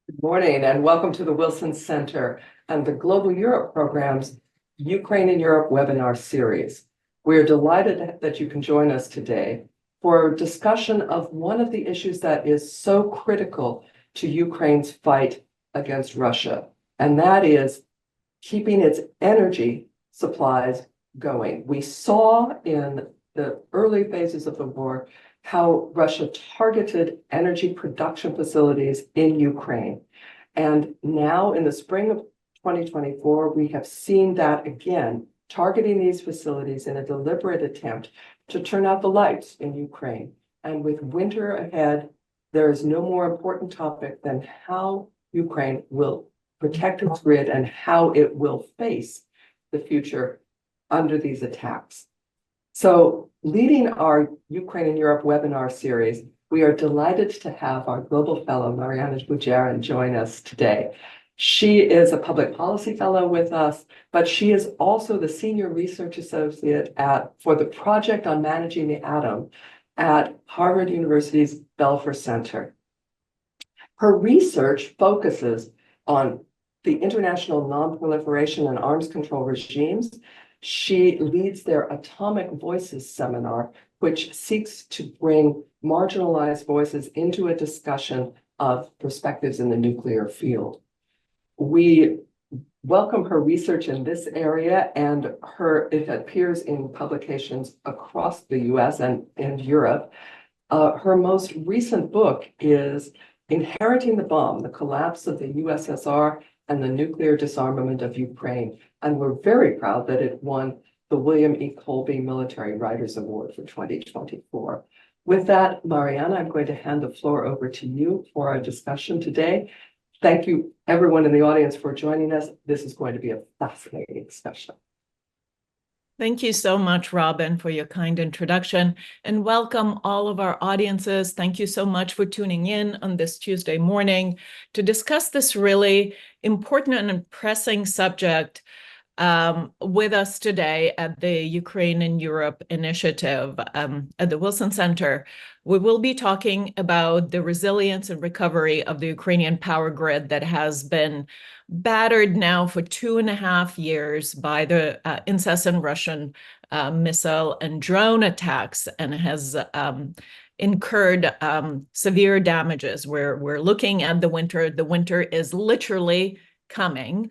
Good morning and welcome to the Wilson Center and the Global Europe Program's Ukraine and Europe webinar series. We are delighted that you can join us today for a discussion of one of the issues that is so critical to Ukraine's fight against Russia, and that is keeping its energy supplies going. We saw in the early phases of the war how Russia targeted energy production facilities in Ukraine. And now in the spring of 2024, we have seen that again, targeting these facilities in a deliberate attempt to turn out the lights in Ukraine. And with winter ahead, there is no more important topic than how Ukraine will protect its grid and how it will face the future under these attacks. So leading our Ukraine and Europe webinar series, we are delighted to have our global fellow, Mariana Bujarin, join us today. She is a public policy fellow with us, but she is also the senior research associate for the project on managing the atom at Harvard University's Belfer Center. Her research focuses on the international non-proliferation and arms control regimes. She leads their Atomic Voices seminar, which seeks to bring marginalized voices into a discussion of perspectives in the nuclear field. We welcome her research in this area, and it appears in publications across the US and Europe. Her most recent book is Inheriting the Bomb, the Collapse of the USSR and the Nuclear Disarmament of Ukraine. And we're very proud that it won the William E. Colby Military Writers Award for 2024. With that, Mariana, I'm going to hand the floor over to you for our discussion today. Thank you, everyone in the audience, for joining us. This is going to be a fascinating discussion. Thank you so much, Robin, for your kind introduction, and welcome all of our audiences. Thank you so much for tuning in on this Tuesday morning to discuss this really important and pressing subject with us today at the Ukraine and Europe Initiative at the Wilson Center. We will be talking about the resilience and recovery of the Ukrainian power grid that has been battered now for 2.5 years by the incessant Russian missile and drone attacks, and has incurred severe damages. We're looking at the winter. The winter is literally coming.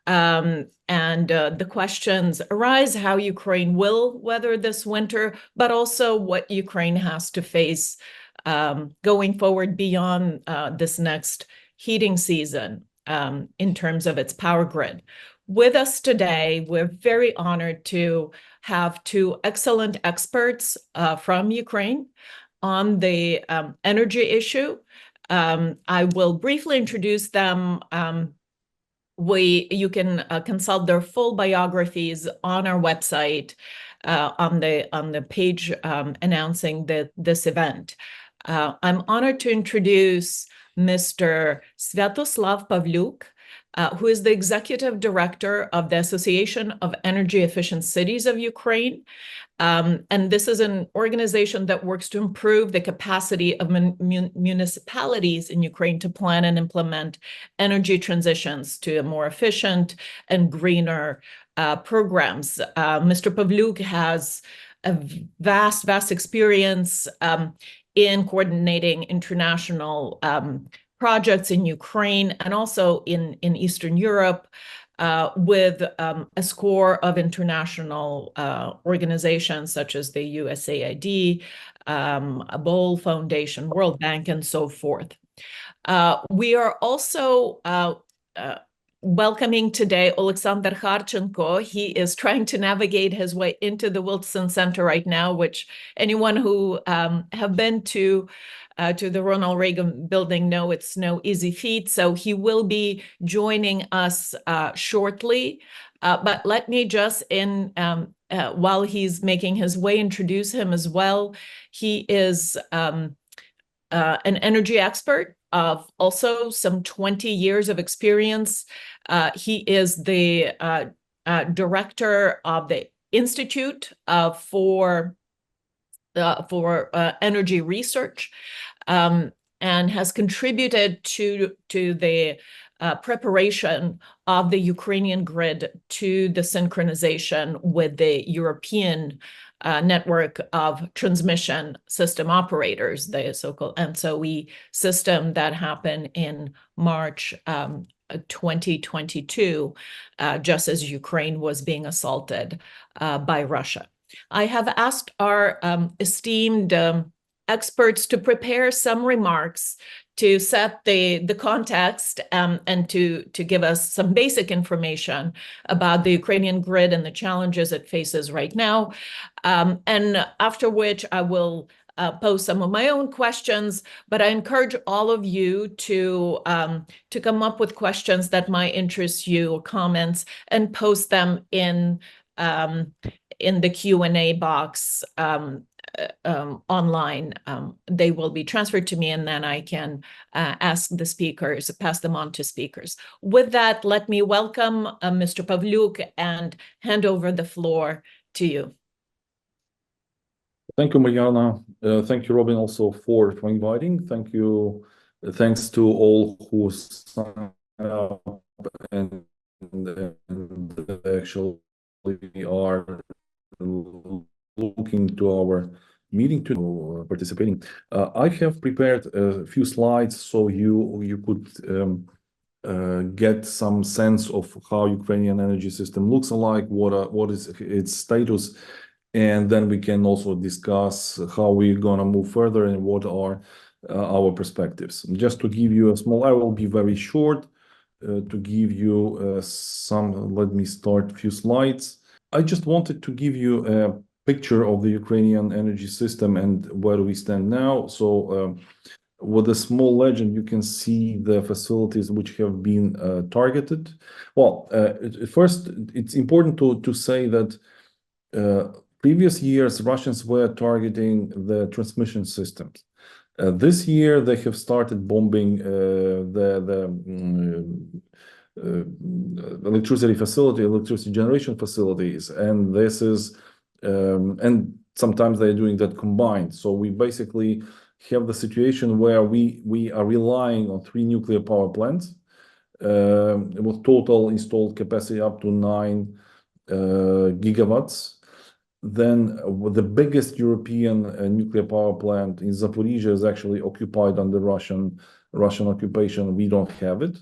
And the questions arise how Ukraine will weather this winter, but also what Ukraine has to face going forward beyond this next heating season in terms of its power grid. With us today, we're very honored to have two excellent experts from Ukraine on the energy issue. I will briefly introduce them. You can consult their full biographies on our website on the page announcing this event. I'm honored to introduce Mr. Sviatoslav Pavlyuk, who is the executive director of the Association of Energy Efficient Cities of Ukraine. And this is an organization that works to improve the capacity of municipalities in Ukraine to plan and implement energy transitions to a more efficient and greener programs. Mr. Pavlyuk has a vast experience in coordinating international projects in Ukraine and also in Eastern Europe, with a score of international organizations such as the USAID, Bowl Foundation, World Bank, and so forth. We are also welcoming today Alexander Kharchenko. He is trying to navigate his way into the Wilson Center right now, which anyone who have been to the Ronald Reagan building know it's no easy feat. So he will be joining us shortly. But let me just, while he's making his way, introduce him as well. He is an energy expert of also some 20 years of experience. He is the director of the Institute for Energy Research. and has contributed to the preparation of the Ukrainian grid to the synchronization with the European network of transmission system operators, the so-called ENTSO-E system that happened in March 2022, just as Ukraine was being assaulted by Russia. I have asked our esteemed experts to prepare some remarks to set the context and to give us some basic information about the Ukrainian grid and the challenges it faces right now. And after which I will pose some of my own questions, but I encourage all of you to come up with questions that might interest you or comments and post them in the Q&A box online. They will be transferred to me, and then I can ask the speakers, pass them on to speakers. With that, let me welcome Mr. Pavlyuk and hand over the floor to you. Thank you, Mariana. Thank you, Robin, also for inviting. Thank you. Thanks to all who signed up and actually are looking to our meeting to participating. I have prepared a few slides so you could get some sense of how Ukrainian energy system looks like, what is its status, and then we can also discuss how we're gonna move further and what are our perspectives. Just to give you a small, I will be very short, to give you some, let me start a few slides. I just wanted to give you a picture of the Ukrainian energy system and where we stand now. So with a small legend, you can see the facilities which have been targeted. Well, first, it's important to say that previous years, Russians were targeting the transmission systems. This year, they have started bombing the electricity generation facilities, and this is, and sometimes they're doing that combined. So we basically have the situation where we are relying on 3 nuclear power plants with total installed capacity up to 9 gigawatts. Then the biggest European nuclear power plant in Zaporizhzhia is actually occupied under Russian occupation. We don't have it.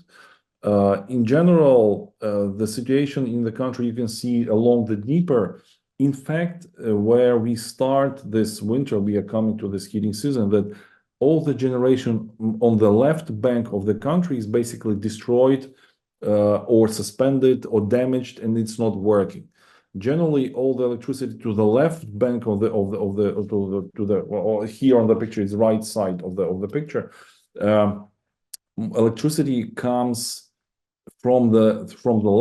In general, the situation in the country, you can see along the Dnieper, in fact, where we start this winter, we are coming to this heating season, that all the generation on the left bank of the country is basically destroyed or suspended or damaged, and it's not working. Generally, all the electricity to the left bank of the or here on the picture is right side of the picture. Electricity comes from the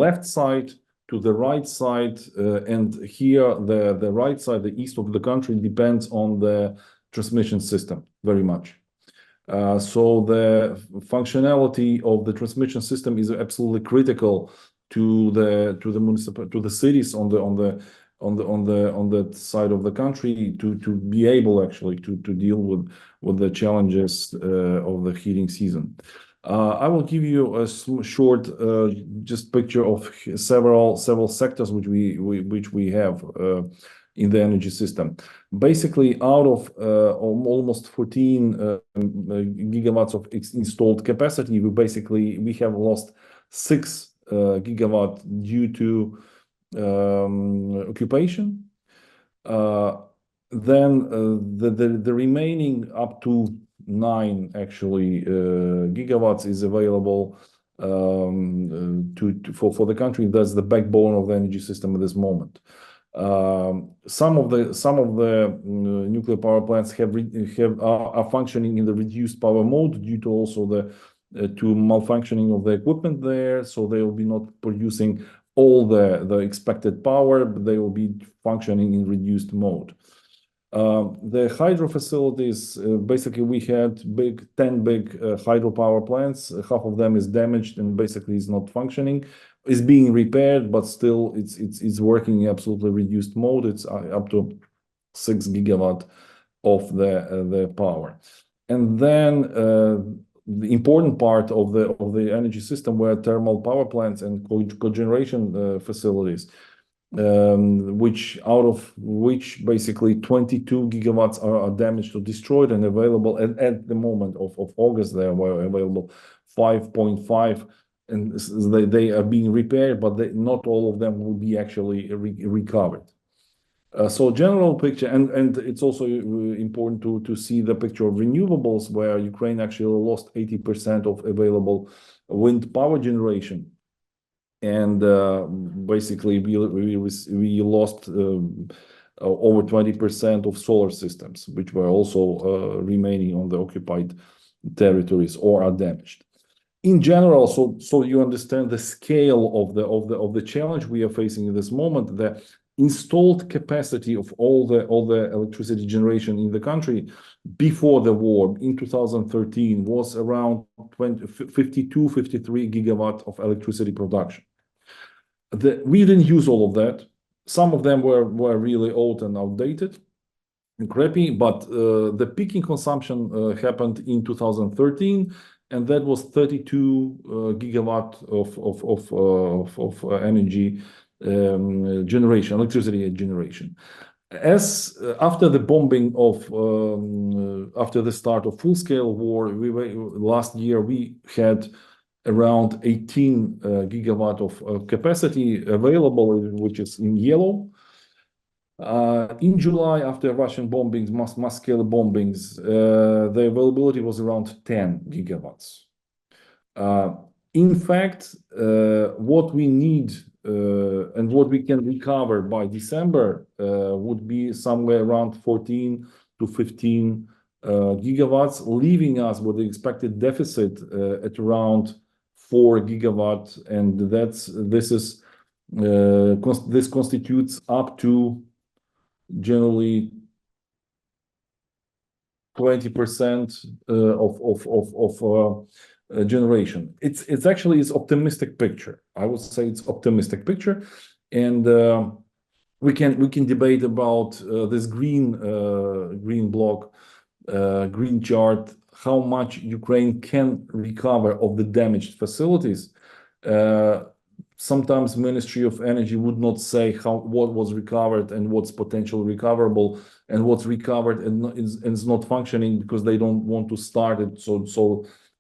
left side to the right side, and here the right side, the east of the country, depends on the transmission system very much. So the functionality of the transmission system is absolutely critical to the cities on that side of the country to be able actually to deal with the challenges of the heating season. I will give you a short just picture of several sectors which we have in the energy system. Basically, out of almost 14 gigawatts of installed capacity, we have lost 6 gigawatt due to occupation. Then the remaining up to 9 actually gigawatts is available for the country. That's the backbone of the energy system at this moment. Some of the nuclear power plants are functioning in the reduced power mode due to also to malfunctioning of the equipment there. So they will be not producing all the expected power, but they will be functioning in reduced mode. The hydro facilities, basically we had 10 big hydropower plants. Half of them is damaged and basically is not functioning. It's being repaired, but still it's working in absolutely reduced mode. It's up to 6 gigawatt of the power. And then the important part of the energy system were thermal power plants and cogeneration facilities, out of which basically 22 gigawatts are damaged or destroyed and available. And at the moment of August, there were available 5.5, and they are being repaired, but not all of them will be actually recovered. So general picture, and it's also important to see the picture of renewables, where Ukraine actually lost 80% of available wind power generation. And basically, we lost over 20% of solar systems, which were also remaining on the occupied territories or are damaged. In general, so you understand the scale of the challenge we are facing in this moment. The installed capacity of all the electricity generation in the country before the war in 2013 was around 53 gigawatt of electricity production. We didn't use all of that. Some of them were really old and outdated and crappy, but the peaking consumption happened in 2013, and that was 32 gigawatt of energy generation, electricity generation. As after the bombing after the start of full-scale war, last year we had around 18 gigawatt of capacity available, which is in yellow. In July, after Russian bombings, mass-scale bombings, the availability was around 10 gigawatts. In fact, what we need and what we can recover by December would be somewhere around 14 to 15 gigawatts, leaving us with the expected deficit at around 4 gigawatt, and this constitutes up to generally 20% of generation. It's actually optimistic picture. I would say it's optimistic picture, and we can debate about this green block, green chart, how much Ukraine can recover of the damaged facilities. Sometimes Ministry of Energy would not say what was recovered and what's potentially recoverable, and what's recovered and is not functioning because they don't want to start it. So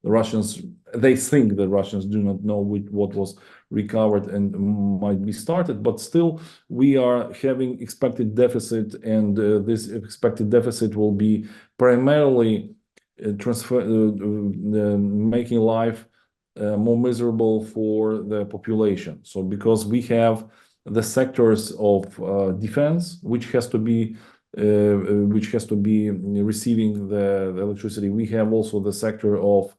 the Russians, they think the Russians do not know what was recovered and might be started, but still we are having expected deficit, and this expected deficit will be primarily making life more miserable for the population. So because we have the sectors of defense, which has to be receiving the electricity. We have also the sector of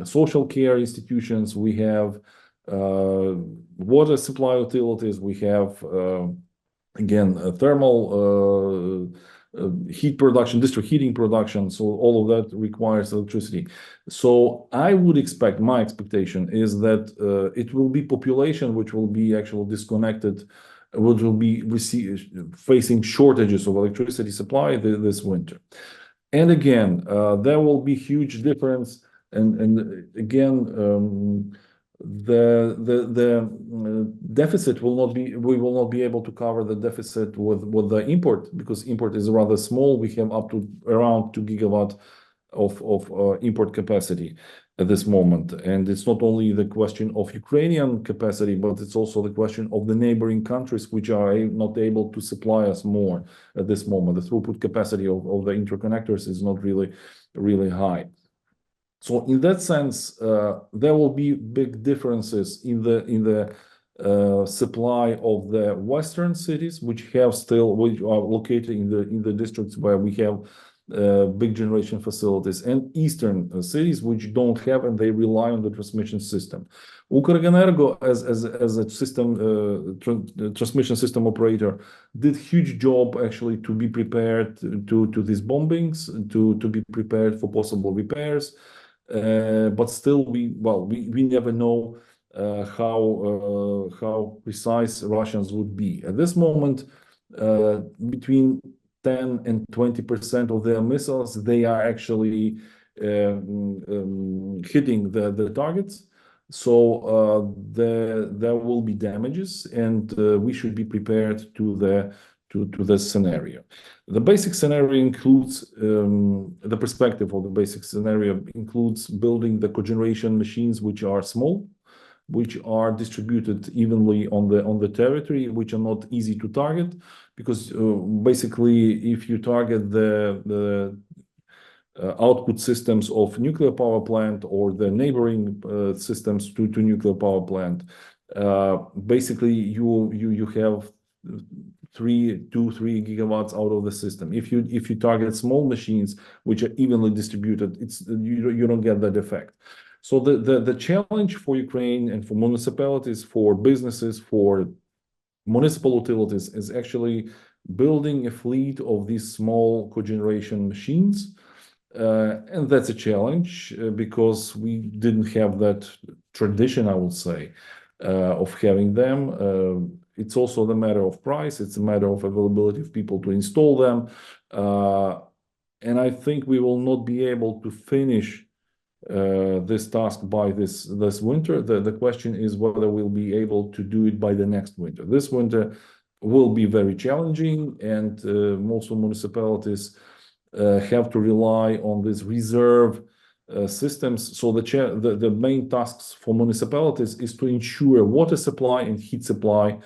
social care institutions. We have water supply utilities. We have again thermal heat production, district heating production. So all of that requires electricity. So I would expect, my expectation is that it will be population which will be actually disconnected, which will be facing shortages of electricity supply this winter. And again, there will be huge difference, and again, the deficit will not be, we will not be able to cover the deficit with the import, because import is rather small. We have up to around 2 gigawatt of import capacity at this moment. And it's not only the question of Ukrainian capacity, but it's also the question of the neighboring countries which are not able to supply us more at this moment. The throughput capacity of the interconnectors is not really high. So in that sense, there will be big differences in the supply of the western cities, which are located in the districts where we have big generation facilities, and eastern cities which don't have, and they rely on the transmission system. Ukrenergo, as a system transmission system operator, did huge job actually to be prepared to these bombings, to be prepared for possible repairs. But still, we never know how precise Russians would be at this moment. Between 10 and 20% of their missiles, they are actually hitting the targets. So there will be damages, and we should be prepared to the scenario. The basic scenario includes the perspective of the basic scenario includes building the cogeneration machines, which are small, which are distributed evenly on the territory, which are not easy to target, because basically, if you target the output systems of nuclear power plant or the neighboring systems to nuclear power plant, basically you have 3 gigawatts out of the system. If you target small machines which are evenly distributed, you don't get that effect. So the challenge for Ukraine and for municipalities, for businesses, for municipal utilities is actually building a fleet of these small cogeneration machines. And that's a challenge because we didn't have that tradition, I would say, of having them. It's also the matter of price. It's a matter of availability of people to install them. And I think we will not be able to finish this task by this winter. The question is whether we'll be able to do it by the next winter. This winter will be very challenging, and most municipalities have to rely on these reserve systems. So the main tasks for municipalities is to ensure water supply and heat supply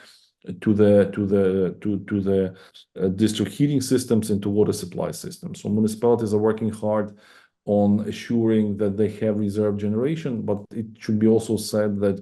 to the district heating systems and to water supply systems. So municipalities are working hard on assuring that they have reserve generation, but it should be also said that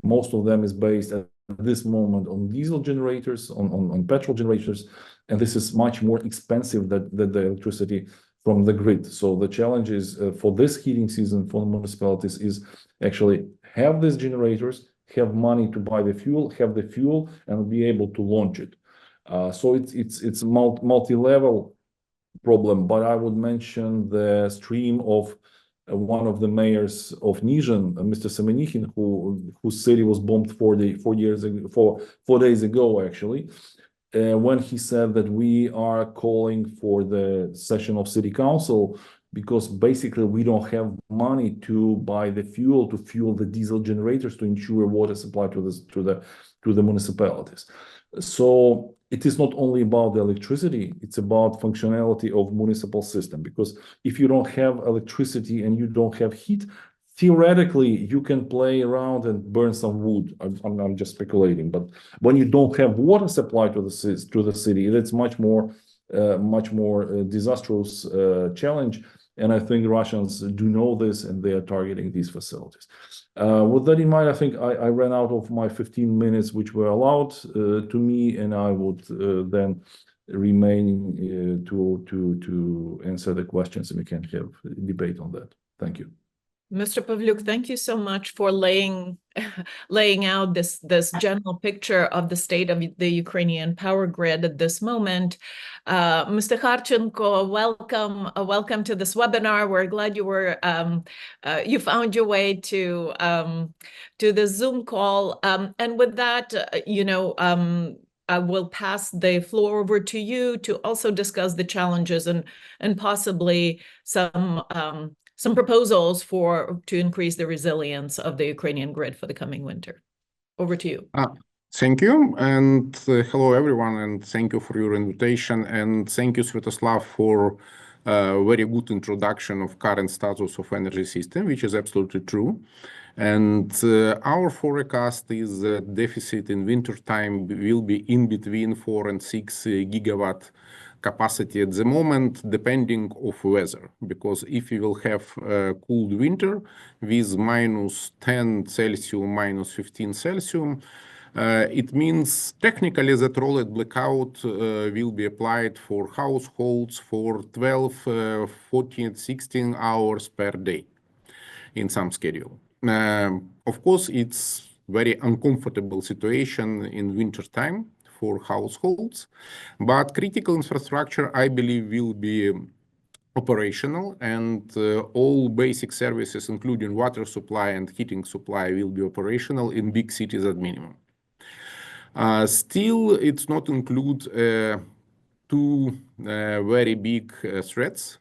most of them is based at this moment on diesel generators, on petrol generators, and this is much more expensive than the electricity from the grid. So the challenge is for this heating season for the municipalities is actually have these generators, have money to buy the fuel, have the fuel, and be able to launch it. So it's a multi-level problem, but I would mention the stream of one of the mayors of Nizhyn, Mr. Semenikhin, whose city was bombed 4 days ago, actually, when he said that we are calling for the session of city council because basically we don't have money to buy the fuel to fuel the diesel generators to ensure water supply to the municipalities. So it is not only about the electricity, it's about functionality of municipal system, because if you don't have electricity and you don't have heat, theoretically you can play around and burn some wood. I'm just speculating, but when you don't have water supply to the city, that's much more disastrous challenge. And I think Russians do know this, and they are targeting these facilities. With that in mind, I think I ran out of my 15 minutes, which were allowed to me, and I would then remain to answer the questions, and we can have a debate on that. Thank you. Mr. Pavlyuk, thank you so much for laying out this general picture of the state of the Ukrainian power grid at this moment. Mr. Kharchenko, welcome to this webinar. We're glad you found your way to the Zoom call. And with that, I will pass the floor over to you to also discuss the challenges and possibly some proposals to increase the resilience of the Ukrainian grid for the coming winter. Over to you. Thank you, and hello everyone, and thank you for your invitation, and thank you, Sviatoslav, for a very good introduction of current status of energy system, which is absolutely true. And our forecast is that deficit in winter time will be in between 4 and 6 gigawatt capacity at the moment, depending of weather, because if you will have a cold winter with minus 10 Celsius, minus 15 Celsius, it means technically that rolled blackout will be applied for households for 12, 14, 16 hours per day in some schedule. Of course, it's very uncomfortable situation in winter time for households, but critical infrastructure, I believe, will be operational, and all basic services, including water supply and heating supply, will be operational in big cities at minimum. Still, it's not include two very big threats.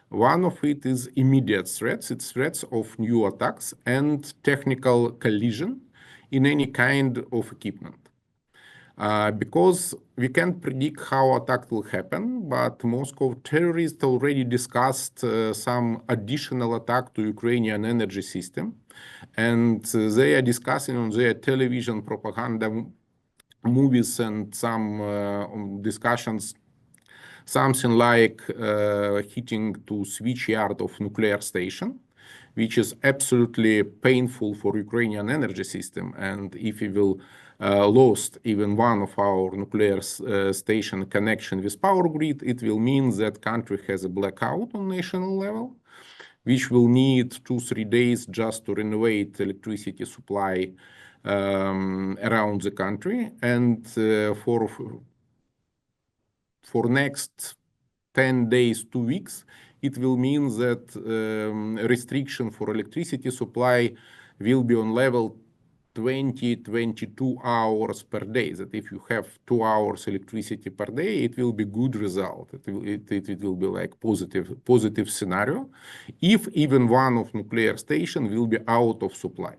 One of it is immediate threats. It's threats of new attacks and technical collision in any kind of equipment. Because we can't predict how attack will happen, but Moscow terrorists already discussed some additional attack to Ukrainian energy system, and they are discussing on their television propaganda movies and some discussions something like hitting to switch yard of nuclear station, which is absolutely painful for Ukrainian energy system. And if we will lost even one of our nuclear station connection with power grid, it will mean that country has a blackout on national level, which will need 2-3 days just to renovate electricity supply around the country. And for next 10 days, 2 weeks, it will mean that restriction for electricity supply will be on level 20-22 hours per day. That if you have 2 hours electricity per day, it will be good result. It will be like positive scenario. If even one of nuclear station will be out of supply.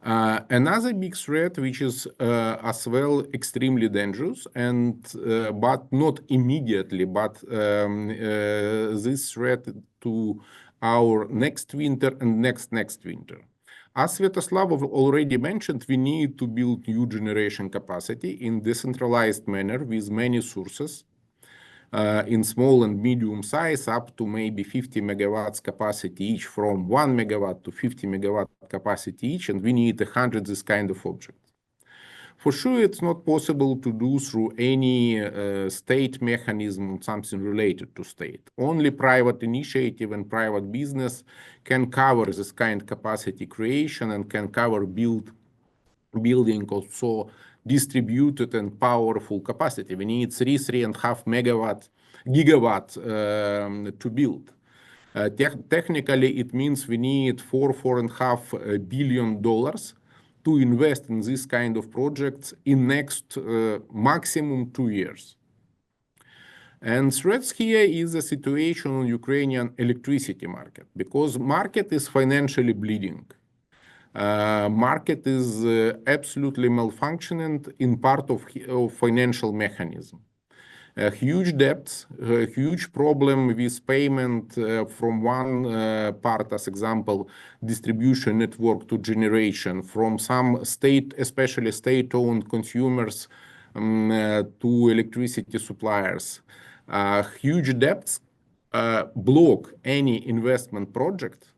Another big threat, which is as well extremely dangerous, and but not immediately, but this threat to our next winter and next winter. As Sviatoslav already mentioned, we need to build new generation capacity in decentralized manner with many sources. In small and medium size, up to maybe 50 megawatts capacity each, from 1 megawatt to 50 megawatt capacity each, and we need 100 this kind of objects. For sure, it's not possible to do through any state mechanism, something related to state. Only private initiative and private business can cover this kind of capacity creation and can cover building also distributed and powerful capacity. We need 3.5 gigawatt to build. Technically, it means we need $4.5 billion to invest in this kind of projects in next maximum 2 years. And threats here is the situation on Ukrainian electricity market, because market is financially bleeding. Market is absolutely malfunctioning in part of financial mechanism. Huge debts, huge problem with payment from one part, as example, distribution network to generation, from some state, especially state-owned consumers to electricity suppliers. Huge debts block any investment project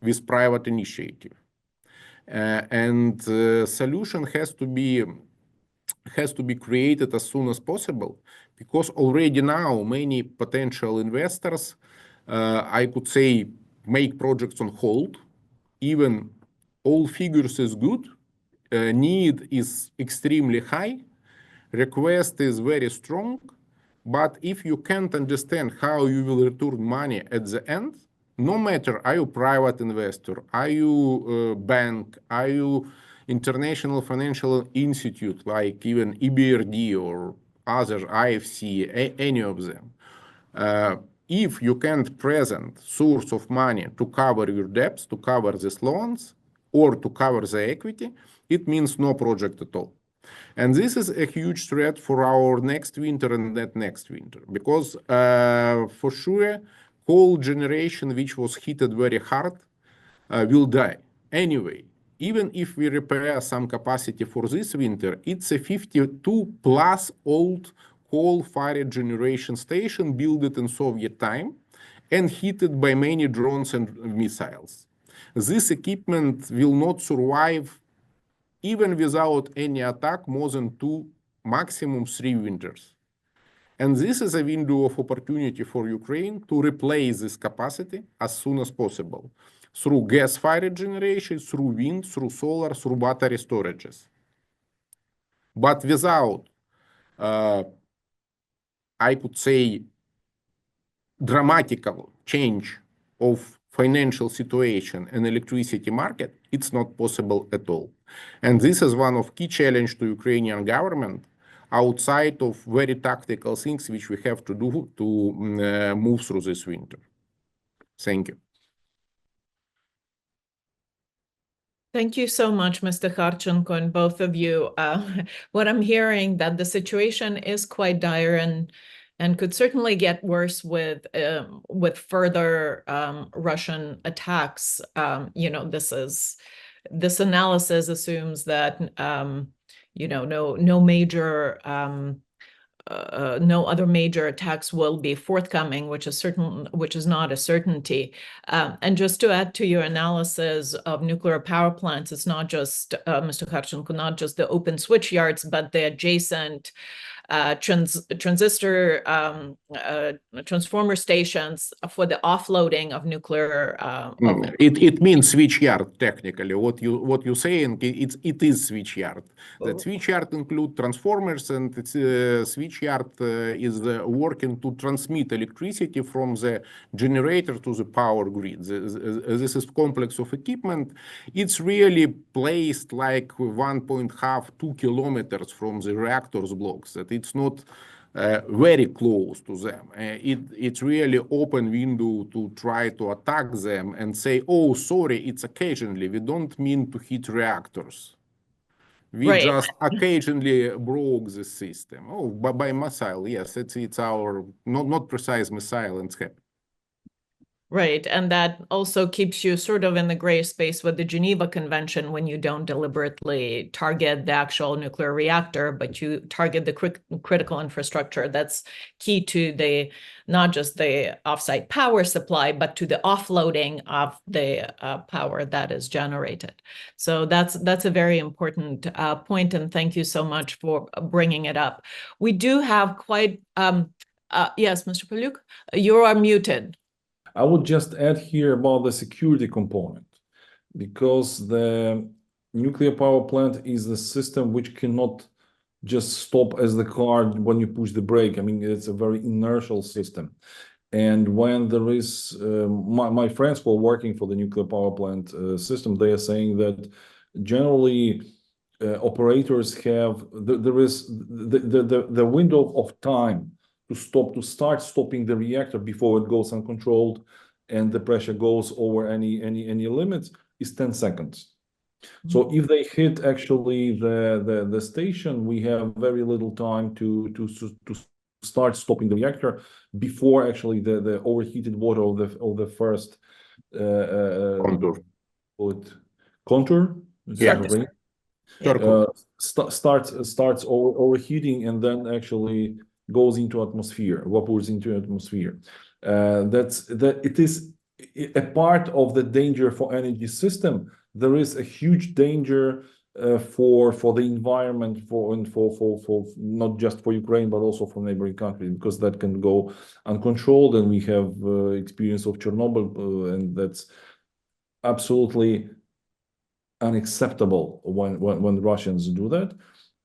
with private initiative. And solution has to be created as soon as possible, because already now many potential investors, I could say, make projects on hold. Even all figures is good, need is extremely high, request is very strong, but if you can't understand how you will return money at the end, no matter are you private investor, are you bank, are you international financial institute like even EBRD or other IFC, any of them, if you can't present source of money to cover your debts, to cover these loans, or to cover the equity, it means no project at all. And this is a huge threat for our next winter and that next winter, because for sure, whole generation which was hit very hard will die. Anyway, even if we repair some capacity for this winter, it's a 52 plus old coal-fired generation station built in Soviet time and hit by many drones and missiles. This equipment will not survive even without any attack more than 2, maximum 3 winters. And this is a window of opportunity for Ukraine to replace this capacity as soon as possible through gas-fired generation, through wind, through solar, through battery storages. But without, I could say, dramatical change of financial situation and electricity market, it's not possible at all. And this is one of key challenge to Ukrainian government, outside of very tactical things which we have to do to move through this winter. Thank you. Thank you so much, Mr. Kharchenko, and both of you. What I'm hearing that the situation is quite dire and could certainly get worse with further Russian attacks. This analysis assumes that no other major attacks will be forthcoming, which is not a certainty. And just to add to your analysis of nuclear power plants, it's not just, Mr. Kharchenko, not just the open switch yards, but the adjacent transformer stations for the offloading of nuclear. It means switch yard technically. What you're saying, it is switch yard. That switch yard include transformers, and it's switch yard is working to transmit electricity from the generator to the power grid. This is complex of equipment. It's really placed like 1.5–2 kilometers from the reactors blocks. That it's not very close to them. It's really open window to try to attack them and say, oh, sorry, it's occasionally. We don't mean to hit reactors. We just occasionally broke the system. Oh, by missile, yes, it's our not precise missile, and it's happy. Right, and that also keeps you sort of in the gray space with the Geneva Convention when you don't deliberately target the actual nuclear reactor, but you target the critical infrastructure that's key to not just the offsite power supply, but to the offloading of the power that is generated. So that's a very important point, and thank you so much for bringing it up. We do have quite, yes, Mr. Paluk, you are muted. I would just add here about the security component, because the nuclear power plant is the system which cannot just stop as the car when you push the brake. I mean, it's a very inertial system. And when there is, my friends who are working for the nuclear power plant system, they are saying that generally operators have, there is the window of time to start stopping the reactor before it goes uncontrolled and the pressure goes over any limits is 10 seconds. So if they hit actually the station, we have very little time to start stopping the reactor before actually the overheated water of the first contour. Starts overheating and then actually goes into atmosphere, evaporates into atmosphere. It is a part of the danger for energy system. There is a huge danger for the environment, for not just for Ukraine but also for neighboring countries, because that can go uncontrolled, and we have experience of Chernobyl, and that's absolutely unacceptable when Russians do that.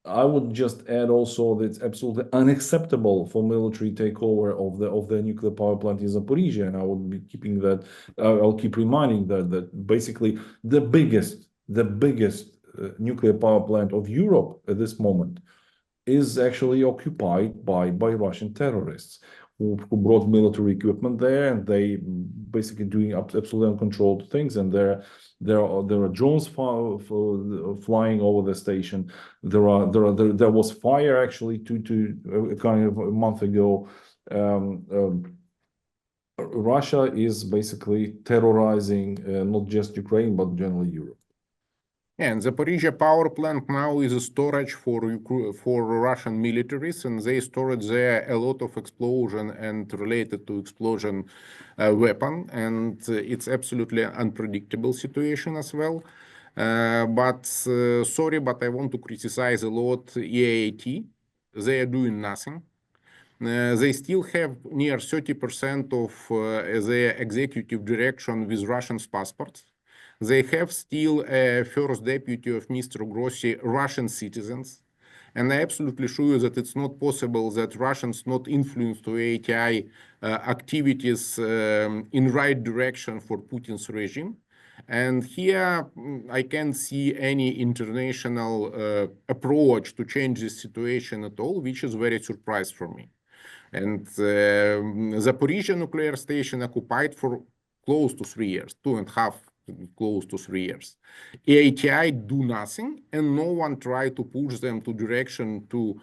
I would just add also that it's absolutely unacceptable for military takeover of the nuclear power plant in Zaporizhia, and I will be keeping that. I'll keep reminding that basically the biggest nuclear power plant of Europe at this moment is actually occupied by Russian terrorists who brought military equipment there, and they basically doing absolutely uncontrolled things. And there are drones flying over the station. There was fire actually to kind of a month ago. Russia is basically terrorizing not just Ukraine but generally Europe. And Zaporizhia power plant now is a storage for Russian militaries, and they storage there a lot of explosion and related to explosion weapon, and it's absolutely unpredictable situation as well. Sorry, but I want to criticize a lot EAT. They are doing nothing. They still have near 30% of their executive direction with Russian passports. They have still a first deputy of Mr. Grossi Russian citizens. And I absolutely sure you that it's not possible that Russians not influence to ATI activities in right direction for Putin's regime. And here I can't see any international approach to change this situation at all, which is very surprised for me. And Zaporizhzhia nuclear station occupied for close to 3 years, 2.5, close to 3 years. AITI do nothing, and no one tried to push them to direction to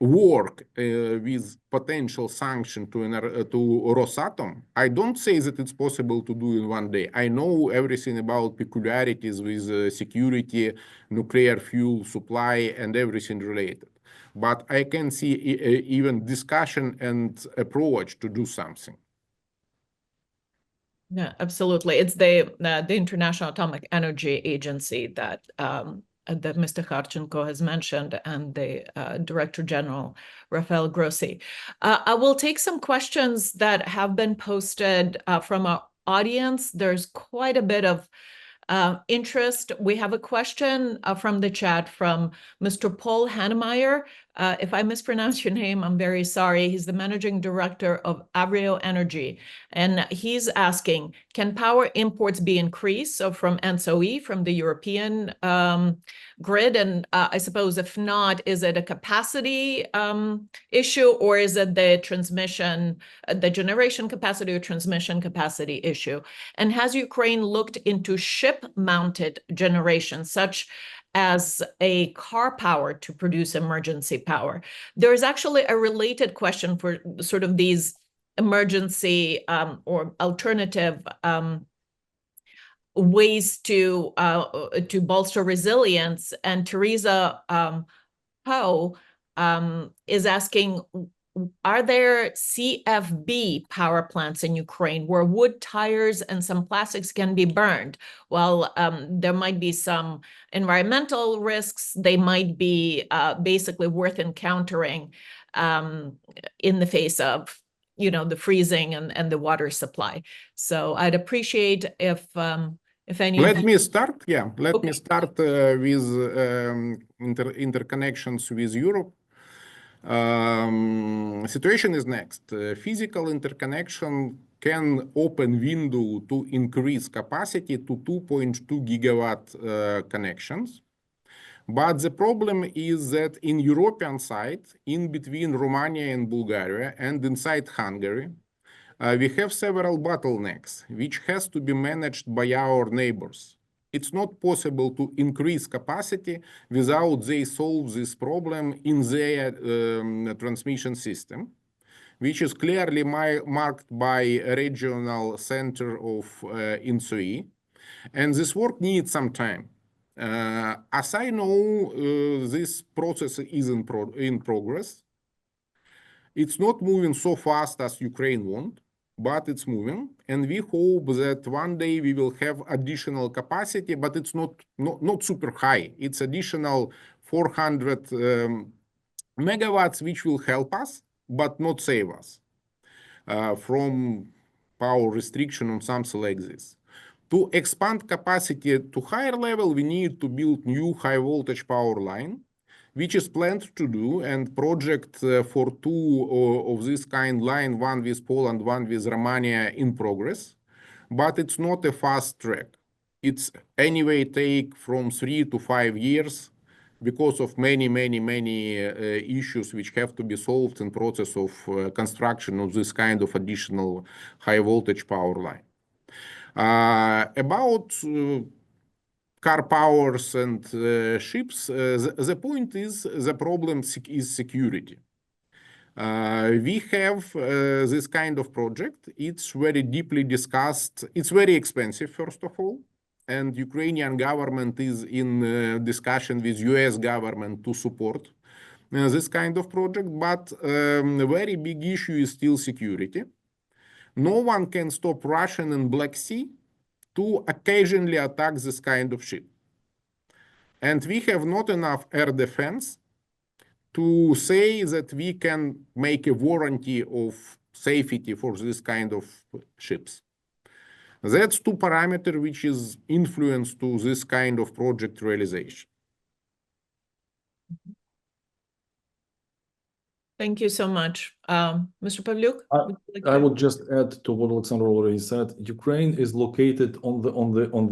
work with potential sanction to Rosatom. I don't say that it's possible to do in one day. I know everything about peculiarities with security, nuclear fuel supply, and everything related. But I can see even discussion and approach to do something. Yeah, absolutely. It's the International Atomic Energy Agency that Mr. Kharchenko has mentioned, and the Director General, Rafael Grossi. I will take some questions that have been posted from our audience. There's quite a bit of interest. We have a question from the chat from Mr. Paul Hannemeyer. If I mispronounce your name, I'm very sorry. He's the managing director of Avrio Energy. And he's asking, can power imports be increased? So from ENTSO-E, from the European grid? And I suppose if not, is it a capacity issue, or is it the transmission, the generation capacity or transmission capacity issue? And has Ukraine looked into ship-mounted generation, such as a car power to produce emergency power? There is actually a related question for sort of these emergency or alternative ways to bolster resilience. And Teresa Ho is asking, are there CFB power plants in Ukraine where wood, tires, and some plastics can be burned? Well, there might be some environmental risks. They might be basically worth encountering in the face of, the freezing and the water supply. So I'd appreciate if any. Let me start. Let Okay. me start with interconnections with Europe. Situation is next. Physical interconnection can open window to increase capacity to 2.2 gigawatt connections. But the problem is that in European side, in between Romania and Bulgaria, and inside Hungary, we have several bottlenecks, which has to be managed by our neighbors. It's not possible to increase capacity without they solve this problem in their transmission system, which is clearly marked by a regional center of ENTSO-E. And this work needs some time. As I know, this process is in progress. It's not moving so fast as Ukraine wants, but it's moving, and we hope that one day we will have additional capacity, but it's not super high. It's additional 400 megawatts, which will help us, but not save us from power restriction on something like this. To expand capacity to higher level, we need to build new high voltage power line, which is planned to do, and project for two of this kind line, one with Poland, one with Romania, in progress. But it's not a fast track. It's anyway take from 3 to 5 years because of many issues which have to be solved in process of construction of this kind of additional high voltage power line. About car powers and ships, the point is the problem is security. We have this kind of project. It's very deeply discussed. It's very expensive, first of all. And Ukrainian government is in discussion with US government to support this kind of project. But a very big issue is still security. No one can stop Russian and Black Sea to occasionally attack this kind of ship. And we have not enough air defense to say that we can make a warranty of safety for this kind of ships. That's two parameters which is influence to this kind of project realization. Thank you so much. Mr. Pavlyuk, would you like I to- would just add to what Alexander already said. Ukraine is located on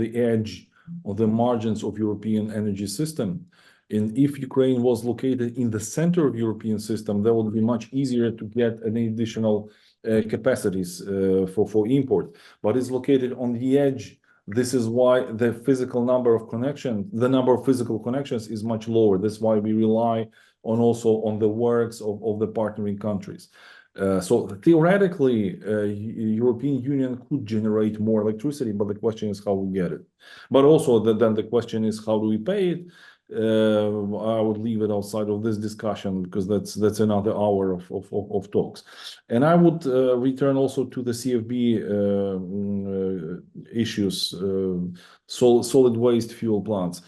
the edge of the margins of European energy system. And if Ukraine was located in the center of European system, that would be much easier to get any additional capacities for import. But it's located on the edge. This is why the number of physical connections is much lower. That's why we rely on the works of the partnering countries. So theoretically, European Union could generate more electricity, but the question is how we get it. But also then the question is how do we pay it? I would leave it outside of this discussion because that's another hour of talks. And I would return also to the CFB issues, solid waste fuel plants.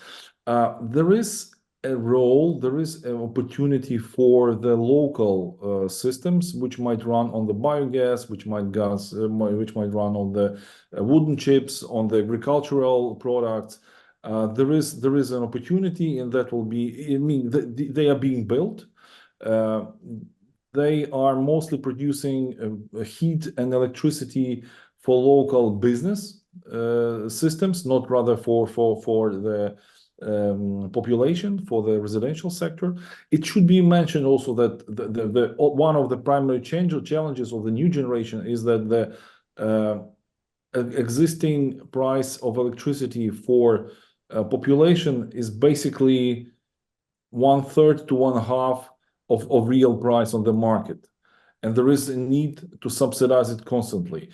There is an opportunity for the local systems, which might run on the biogas, which might run on the wooden chips, on the agricultural products. There is an opportunity, and that will be. I mean, they are being built. They are mostly producing heat and electricity for local business systems, not rather for the population, for the residential sector. It should be mentioned also that the one of the primary challenges of the new generation is that the existing price of electricity for population is basically 1/3 to 1/2 of real price on the market, and there is a need to subsidize it constantly.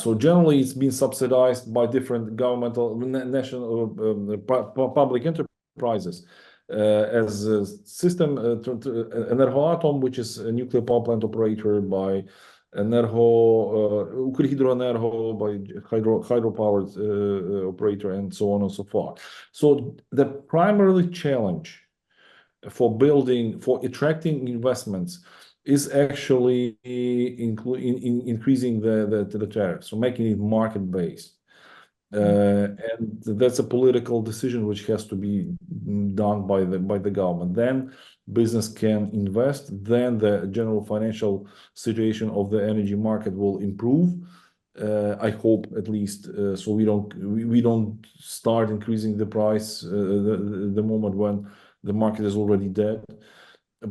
So generally, it's been subsidized by different governmental, national, public enterprises as a system. Energoatom, which is a nuclear power plant operator, by Ukrhydroenergo, by hydropower operator, and so on and so forth. So the primary challenge for attracting investments is actually increasing the tariffs, so making it market-based. And that's a political decision which has to be done by the government. Then business can invest, then the general financial situation of the energy market will improve. I hope at least, so we don't start increasing the price the moment when the market is already dead.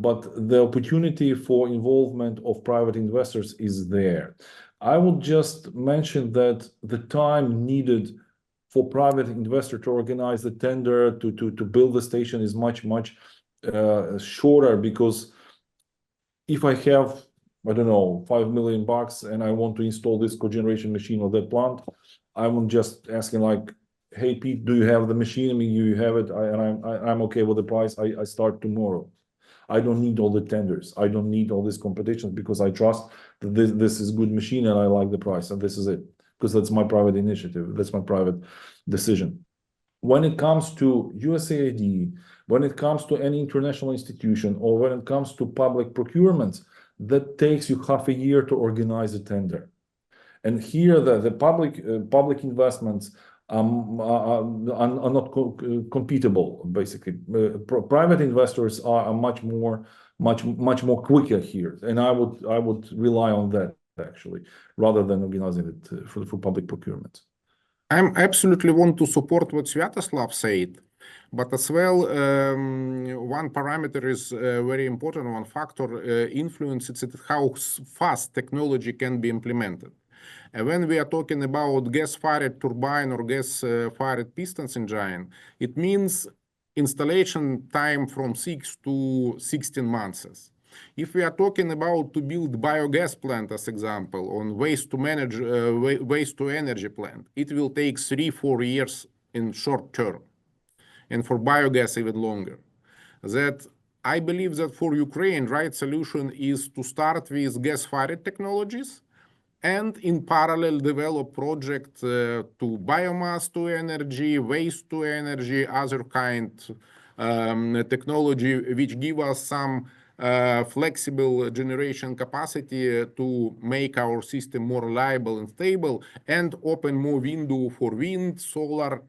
But the opportunity for involvement of private investors is there. I would just mention that the time needed for private investor to organize the tender to build the station is much shorter, because if I have, I don't know, $5 million and I want to install this cogeneration machine or that plant, I'm just asking like, hey Pete, do you have the machine? I mean, you have it, and I'm okay with the price. I start tomorrow. I don't need all the tenders. I don't need all these competitions, because I trust that this is good machine and I like the price, and this is it, because that's my private initiative. That's my private decision. When it comes to USAID, when it comes to any international institution, or when it comes to public procurements, that takes you half a year to organize a tender. And here the public investments are not compatible. Basically, private investors are much more quicker here, and I would rely on that actually, rather than organizing it for public procurement. I'm absolutely want to support what Sviatoslav said, but as well, one parameter is very important. One factor influences it, how fast technology can be implemented. And when we are talking about gas-fired turbine or gas-fired piston engine, it means installation time from 6 to 16 months. If we are talking about to build biogas plant, as example, on waste to energy plant, it will take 3-4 years in short term, and for biogas even longer. That I believe that for Ukraine, right solution is to start with gas-fired technologies, and in parallel develop project to biomass to energy, waste to energy, other kind technology which give us some flexible generation capacity to make our system more reliable and stable, and open more window for wind, solar,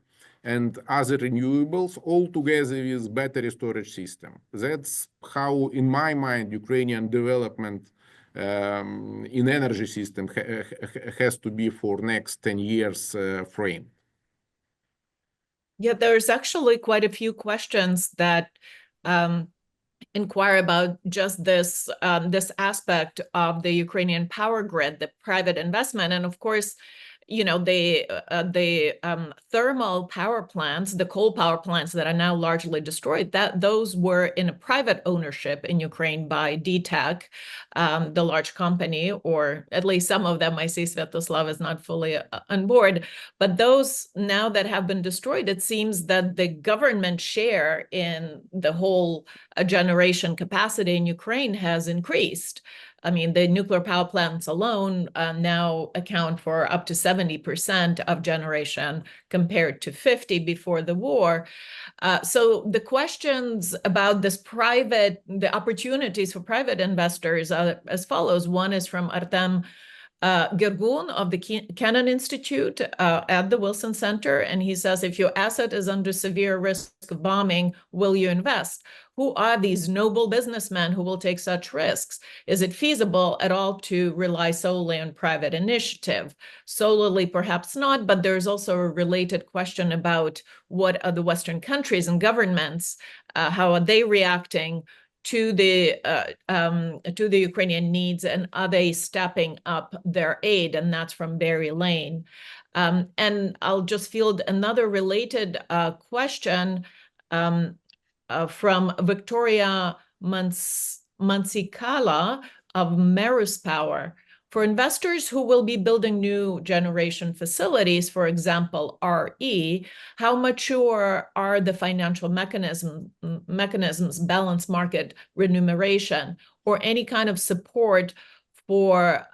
and other renewables all together with battery storage system. That's how, in my mind, Ukrainian development in energy system has to be for next 10 years frame. Yeah, there's actually quite a few questions that inquire about just this this aspect of the Ukrainian power grid, the private investment, and of course, you know, the thermal power plants, the coal power plants that are now largely destroyed, that those were in a private ownership in Ukraine by DTEK, the large company, or at least some of them. I see Sviatoslav is not fully on board, but those now that have been destroyed, it seems that the government share in the whole generation capacity in Ukraine has increased. I mean, the nuclear power plants alone now account for up to 70% of generation compared to 50% before the war. So the questions about this the opportunities for private investors are as follows. One is from Artem Gergun of the Cannon Institute at the Wilson Center. And he says, if your asset is under severe risk of bombing, will you invest? Who are these noble businessmen who will take such risks? Is it feasible at all to rely solely on private initiative? Solely, perhaps not, but there's also a related question about what are the Western countries and governments, how are they reacting to the Ukrainian needs, and are they stepping up their aid? And that's from Barry Lane. And I'll just field another related question from Victoria Mansikala of Merus Power. For investors who will be building new generation facilities, for example, RE, how mature are the financial mechanisms, balance market remuneration, or any kind of support for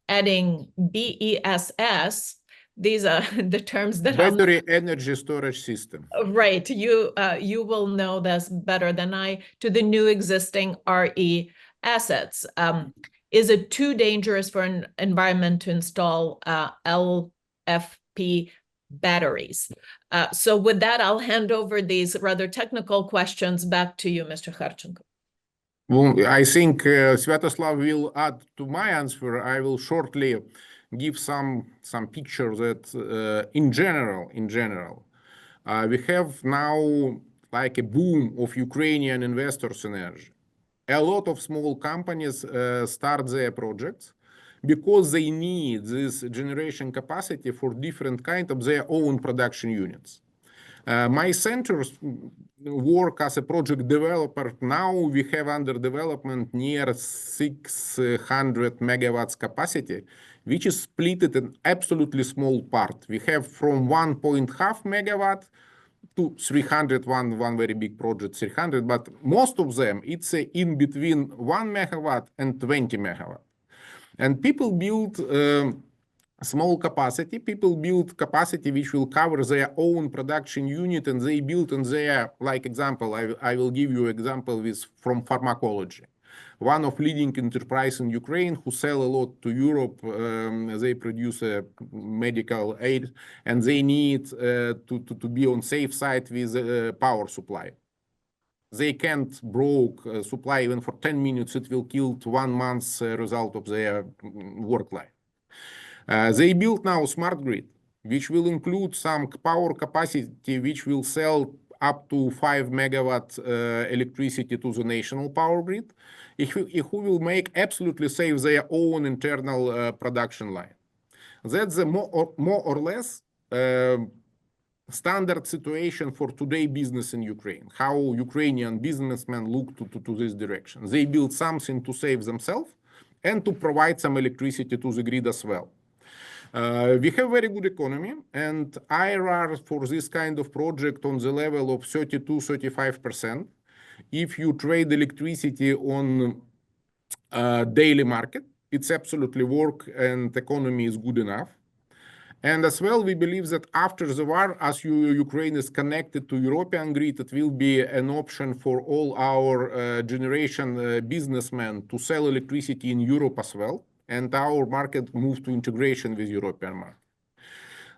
adding BESS? These are the terms that battery energy storage system. Right. You will know this better than I, to the new existing RE assets. Is it too dangerous for an environment to install LFP batteries? So with that, I'll hand over these rather technical questions back to you, Mr. Kharchenko. Well, I think Sviatoslav will add to my answer. I will shortly give some picture that in general, we have now like a boom of Ukrainian investors in energy. A lot of small companies start their projects because they need this generation capacity for different kind of their own production units. My centers work as a project developer. Now we have under development near 600 megawatts capacity, which is split in absolutely small part. We have from 1.5 megawatt to 300, one very big project, 300, but most of them, it's in between 1 megawatt and 20 megawatt. And people build small capacity, people build capacity which will cover their own production unit, and they build on their, like example, I will give you example from pharmacology. One of leading enterprise in Ukraine who sell a lot to Europe, they produce medical aid, and they need to be on safe side with power supply. They can't broke supply even for 10 minutes, it will kill 1 month's result of their work life. They build now smart grid, which will include some power capacity, which will sell up to 5 megawatt electricity to the national power grid, who will make absolutely safe their own internal production line. That's the more or less standard situation for today business in Ukraine, how Ukrainian businessmen look to this direction. They build something to save themselves and to provide some electricity to the grid as well. We have very good economy, and IRR for this kind of project on the level of 32-35%. If you trade electricity on daily market, it's absolutely work and economy is good enough. And as well, we believe that after the war, as Ukraine is connected to European grid, it will be an option for all our generation businessmen to sell electricity in Europe as well. And our market moves to integration with European market.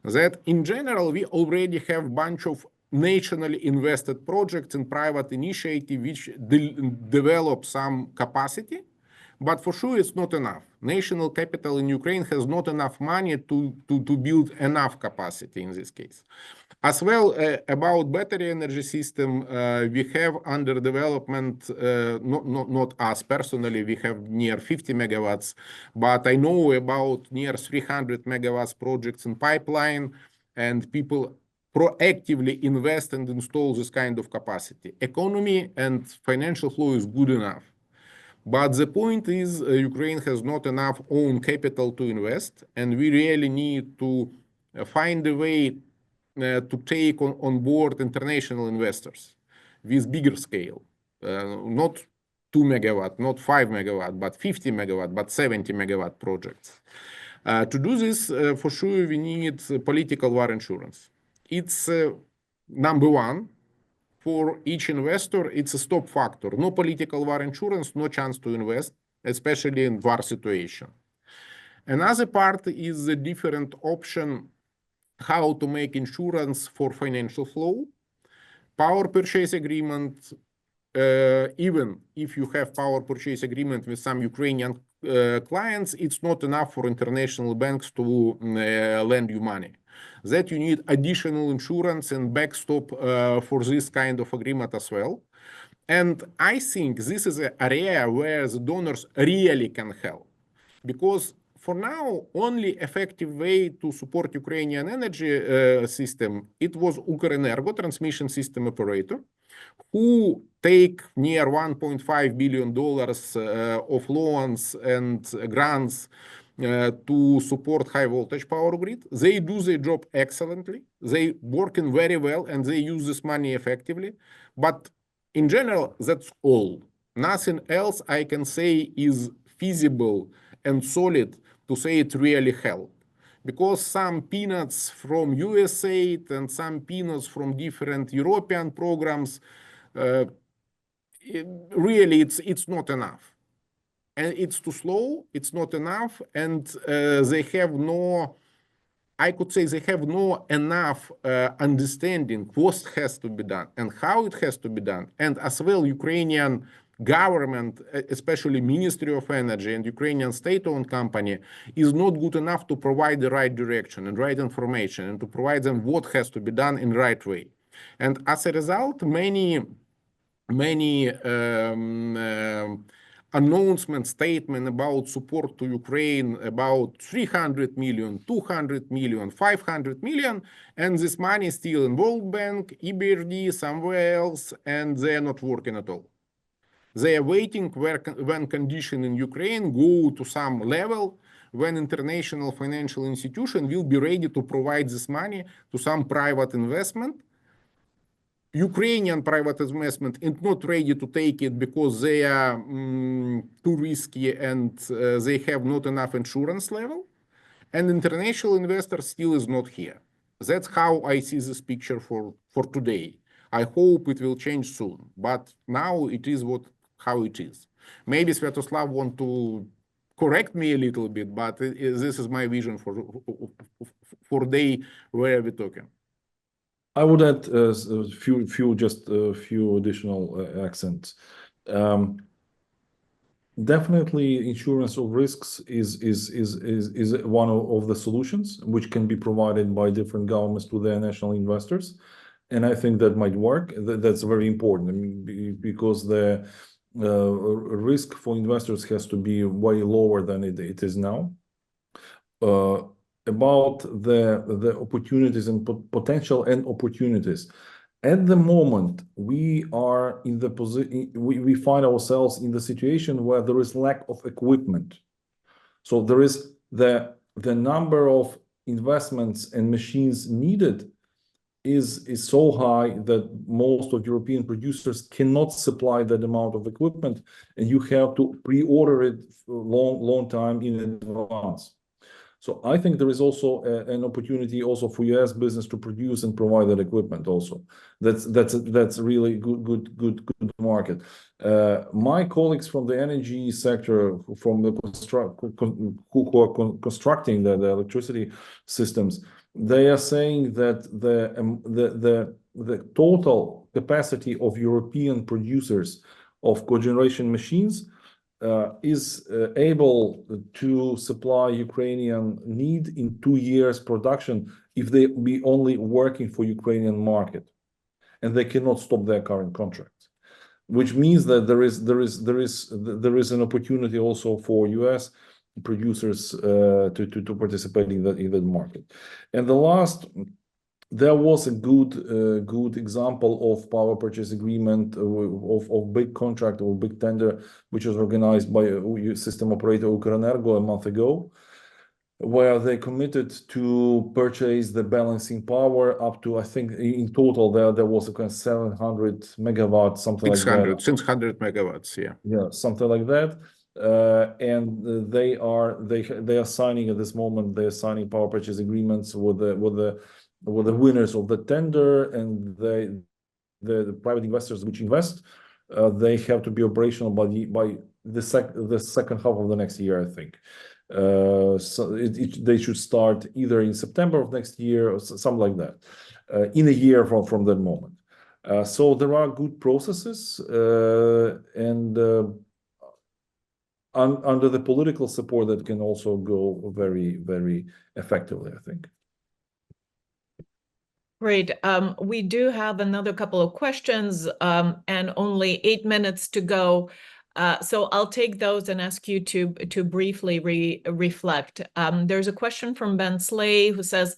that in general, we already have a bunch of nationally invested projects and private initiative which develop some capacity, but for sure it's not enough. National capital in Ukraine has not enough money to build enough capacity in this case. As well, about battery energy system, we have under development, not us personally, we have near 50 megawatts, but I know about near 300 megawatts projects in pipeline, and people proactively invest and install this kind of capacity. Economy and financial flow is good enough. But the point is, Ukraine has not enough own capital to invest, and we really need to find a way to take on board international investors with bigger scale, not 2 megawatt, not 5 megawatt, but 50 megawatt, but 70 megawatt projects. To do this, for sure, we need political war insurance. It's number one. For each investor, it's a stop factor. No political war insurance, no chance to invest, especially in war situation. Another part is a different option how to make insurance for financial flow. Power purchase agreement, even if you have power purchase agreement with some Ukrainian clients, it's not enough for international banks to lend you money. That you need additional insurance and backstop for this kind of agreement as well. And I think this is an area where the donors really can help. Because for now, only effective way to support Ukrainian energy system, it was Ukrenergo, transmission system operator, who take near $1.5 billion of loans and grants to support high voltage power grid. They do their job excellently. They working very well and they use this money effectively. But in general, that's all. Nothing else I can say is feasible and solid to say it really helped. Because some peanuts from US aid and some peanuts from different European programs, really it's not enough. And it's too slow, it's not enough, and they have no, I could say they have no enough understanding what has to be done and how it has to be done. And as well, Ukrainian government, especially Ministry of Energy and Ukrainian state-owned company, is not good enough to provide the right direction and right information and to provide them what has to be done in the right way. And as a result, many announcement statement about support to Ukraine about 300 million, 200 million, 500 million, and this money is still in World Bank, EBRD, somewhere else, and they're not working at all. They are waiting when conditions in Ukraine go to some level, when international financial institution will be ready to provide this money to some private investment. Ukrainian private investment is not ready to take it because they are too risky and they have not enough insurance level. And international investor still is not here. That's how I see this picture for today. I hope it will change soon, but now it is how it is. Maybe Sviatoslav want to correct me a little bit, but this is my vision for day where we're talking. I would add a few additional accents. Definitely, insurance of risks is one of the solutions which can be provided by different governments to their national investors, and I think that might work. That's very important. I mean, because the risk for investors has to be way lower than it is now. About the opportunities and potential and opportunities. At the moment, we are in the position, we find ourselves in the situation where there is lack of equipment. So there is the number of investments and machines needed is so high that most of European producers cannot supply that amount of equipment, and you have to pre-order it long time in advance. So I think there is also an opportunity also for US business to produce and provide that equipment also. That's really good market. My colleagues from the energy sector, from the who are constructing the electricity systems, they are saying that the total capacity of European producers of cogeneration machines is able to supply Ukrainian need in 2 years production if they be only working for Ukrainian market, and they cannot stop their current contracts, which means that there is an opportunity also for US producers to participate in that market. And the last, there was a good example of power purchase agreement of big contract or big tender, which was organized by system operator Ukrenergo a month ago, where they committed to purchase the balancing power up to, I think in total there was a kind of 700 megawatts, something like that. 600 megawatts, yeah. Yeah, something like that. And they are signing at this moment. They are signing power purchase agreements with the winners of the tender, and the private investors which invest. They have to be operational by the second half of the next year, I think. So they should start either in September of next year or something like that, in a year from that moment. So there are good processes, and under the political support that can also go very, very effectively, I think. Great. We do have another couple of questions, and only 8 minutes to go. So I'll take those and ask you to briefly reflect. There's a question from Ben Slay who says,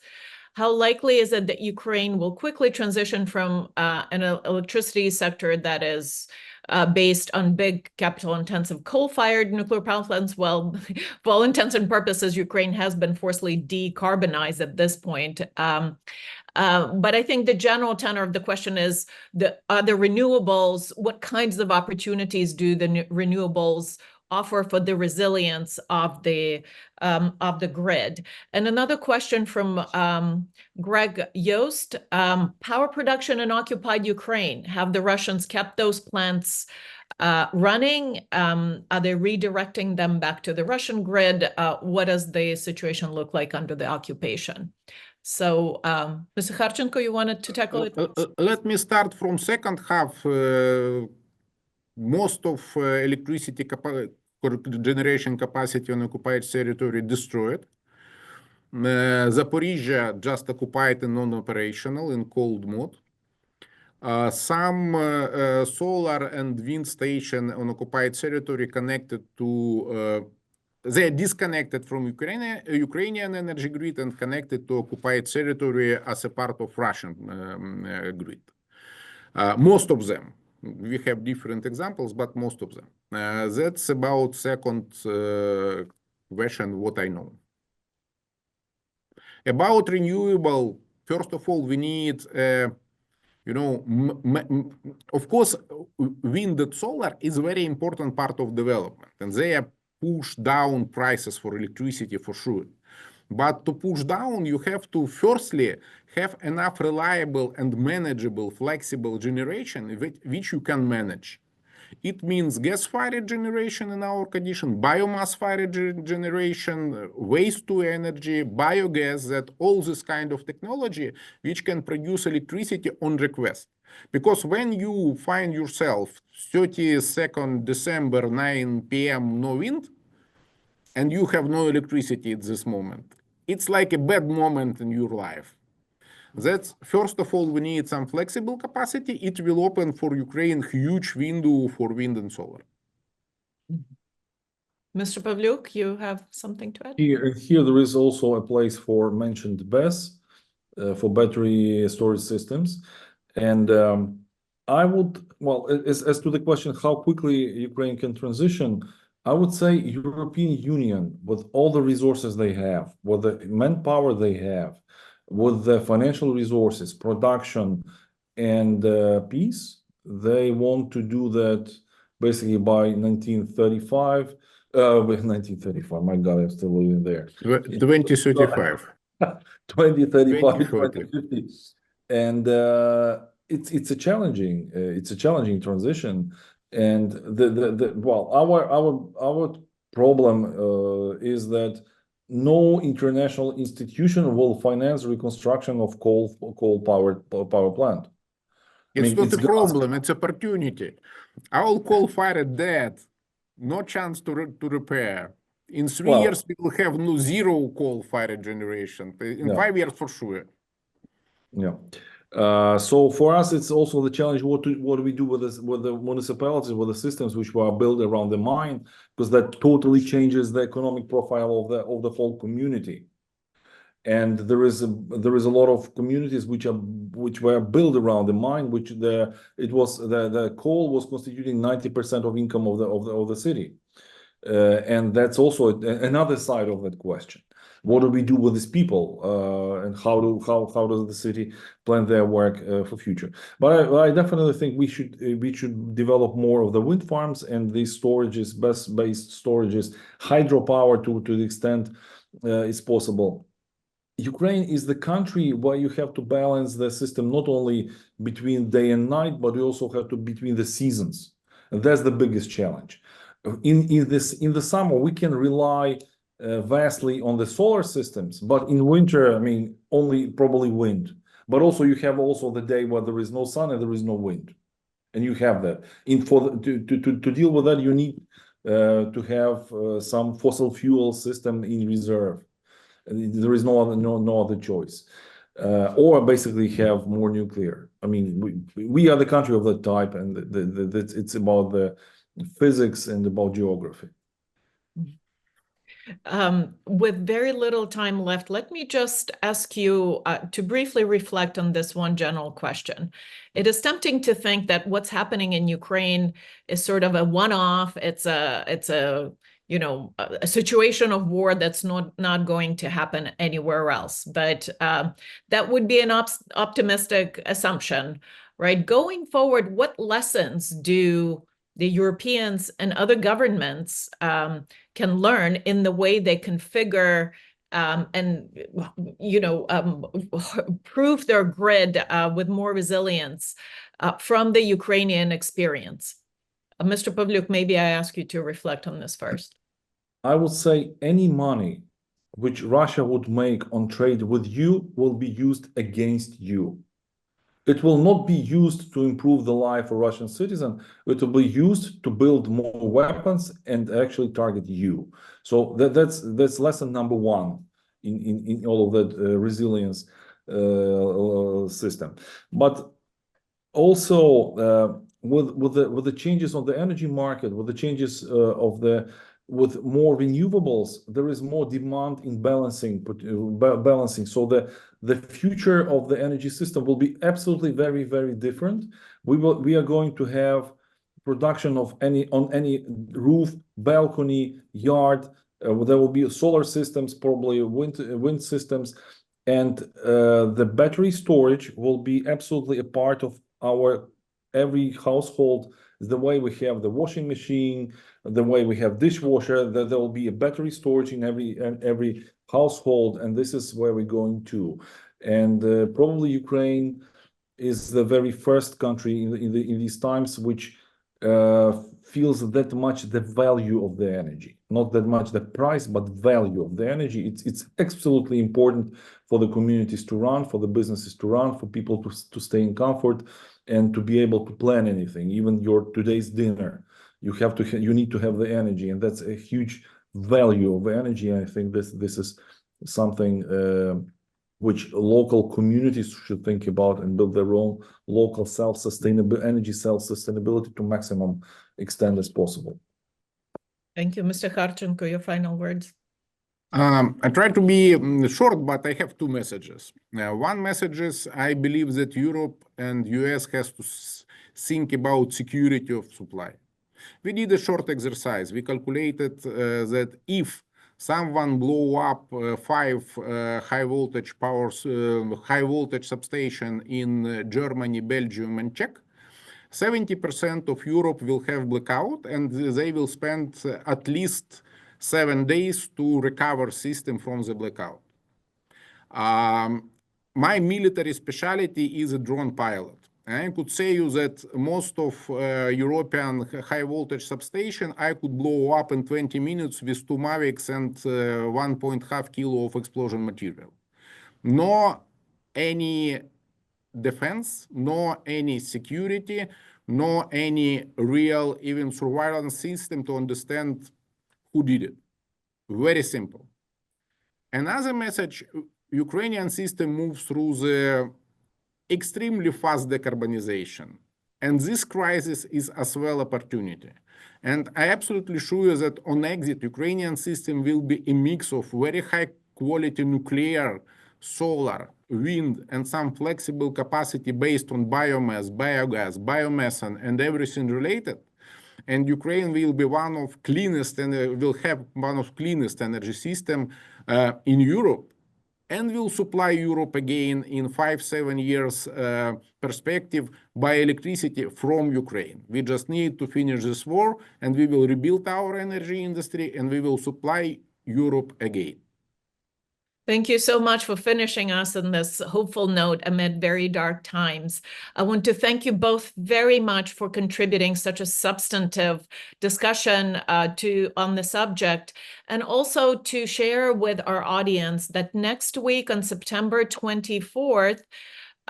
how likely is it that Ukraine will quickly transition from an electricity sector that is based on big capital-intensive coal-fired nuclear power plants? Well, for all intents and purposes, Ukraine has been forcibly decarbonized at this point. But I think the general tenor of the question is, the renewables, what kinds of opportunities do the renewables offer for the resilience of the grid? And another question from Greg Yost, power production in occupied Ukraine, have the Russians kept those plants running? Are they redirecting them back to the Russian grid? What does the situation look like under the occupation? So, Mr. Kharchenko, you wanted to tackle it? Let me start from second half. Most of electricity generation capacity on occupied territory destroyed. Zaporizhia just occupied and non-operational in cold mode. Some solar and wind station on occupied territory connected to they are disconnected from Ukrainian energy grid and connected to occupied territory as a part of Russian grid. Most of them. We have different examples, but most of them. That's about second question, what I know. About renewable, first of all, we need, of course, wind and solar is a very important part of development, and they are push down prices for electricity for sure. But to push down, you have to firstly have enough reliable and manageable, flexible generation which you can manage. It means gas-fired generation in our condition, biomass-fired generation, waste-to-energy, biogas, that all this kind of technology which can produce electricity on request. Because when you find yourself 32nd December, 9 p.m., no wind, and you have no electricity at this moment, it's like a bad moment in your life. That's, first of all, we need some flexible capacity. It will open for Ukraine huge window for wind and solar. Mr. Pavlyuk, you have something to add? Here there is also a place for mentioned BESS, for battery storage systems. And I would, well, as to the question, how quickly Ukraine can transition, I would say European Union, with all the resources they have, with the manpower they have, with the financial resources, production, and peace, they want to do that basically by 1935. 1935, my God, I'm still living there. 2035. 2035, 2050. And it's a challenging transition. And well, our problem is that no international institution will finance reconstruction of power plant. It's not it's a problem, it's opportunity. Our coal-fired dead, no chance to repair. In 3 years, we will have zero coal-fired generation. In 5 years, for sure. Yeah. So for us, it's also the challenge. What do we do with this, with the municipalities, with the systems which were built around the mine, because that totally changes the economic profile of the whole community. And there is a lot of communities which were built around the mine, which the coal was constituting 90% of income of the city, and that's also another side of that question. What do we do with these people, and how does the city plan their work for future? But I definitely think we should develop more of the wind farms and these storages, based storages, hydropower to the extent it's possible. Ukraine is the country where you have to balance the system not only between day and night, but you also have to between the seasons, and that's the biggest challenge. In the summer, we can rely vastly on the solar systems, but in winter, I mean, only probably wind. But also you have also the day where there is no sun and there is no wind, and you have that. To deal with that, you need to have some fossil fuel system in reserve. There is no other choice, or basically have more nuclear. I mean, we are the country of that type, and it's about the physics and about geography. With very little time left, let me just ask you to briefly reflect on this one general question. It is tempting to think that what's happening in Ukraine is sort of a one-off. It's a situation of war that's not going to happen anywhere else. But that would be an optimistic assumption, right? Going forward, what lessons do the Europeans and other governments can learn in the way they configure and prove their grid with more resilience from the Ukrainian experience? Mr. Pavlyuk, maybe I ask you to reflect on this first. I would say any money which Russia would make on trade with you will be used against you. It will not be used to improve the life of Russian citizen. It will be used to build more weapons and actually target you. So that's lesson number one in all of that resilience system. But also with the changes on the energy market, with the changes with more renewables, there is more demand in balancing. So the future of the energy system will be absolutely very, very different. We are going to have production on any roof, balcony, yard. There will be solar systems, probably wind systems, and the battery storage will be absolutely a part of our every household. The way we have the washing machine, the way we have dishwasher, that there will be a battery storage in every household, and this is where we're going to. And probably Ukraine is the very first country in these times which feels that much the value of the energy, not that much the price, but value of the energy. It's absolutely important for the communities to run, for the businesses to run, for people to stay in comfort and to be able to plan anything, even your today's dinner. You need to have the energy, and that's a huge value of energy. I think this is something which local communities should think about and build their own local energy self-sustainability to maximum extent as possible. Thank you. Mr. Kharchenko, your final words. I try to be short, but I have two messages. One message is I believe that Europe and US has to think about security of supply. We did a short exercise. We calculated that if someone blow up 5 high voltage substation in Germany, Belgium, and Czech, 70% of Europe will have blackout, and they will spend at least 7 days to recover system from the blackout. My military specialty is a drone pilot, And I could say you that most of European high voltage substation I could blow up in 20 minutes with 2 Mavics and 1.5 kilo of explosion material. No any defense, no any security, no any real even surveillance system to understand who did it. Very simple. Another message, Ukrainian system moves through the extremely fast decarbonization. And this crisis is as well opportunity. And I absolutely sure you that on exit, Ukrainian system will be a mix of very high quality nuclear, solar, wind, and some flexible capacity based on biomass, biogas, biomethane, and everything related. And Ukraine will be one of cleanest and will have one of cleanest energy system in Europe, and will supply Europe again in 5-7 years perspective by electricity from Ukraine. We just need to finish this war, and we will rebuild our energy industry, and we will supply Europe again. Thank you so much for finishing us on this hopeful note amid very dark times. I want to thank you both very much for contributing such a substantive discussion on the subject, and also to share with our audience that next week on September 24th,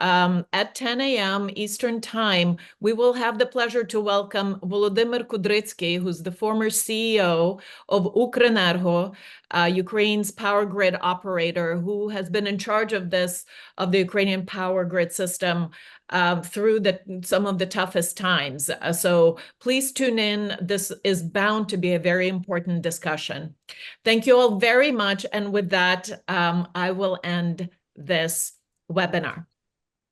at 10 a.m. Eastern Time, we will have the pleasure to welcome Volodymyr Kudrytsky, who's the former CEO of Ukrenergo, Ukraine's power grid operator, who has been in charge of the Ukrainian power grid system through some of the toughest times. So please tune in. This is bound to be a very important discussion. Thank you all very much. And with that, I will end this webinar.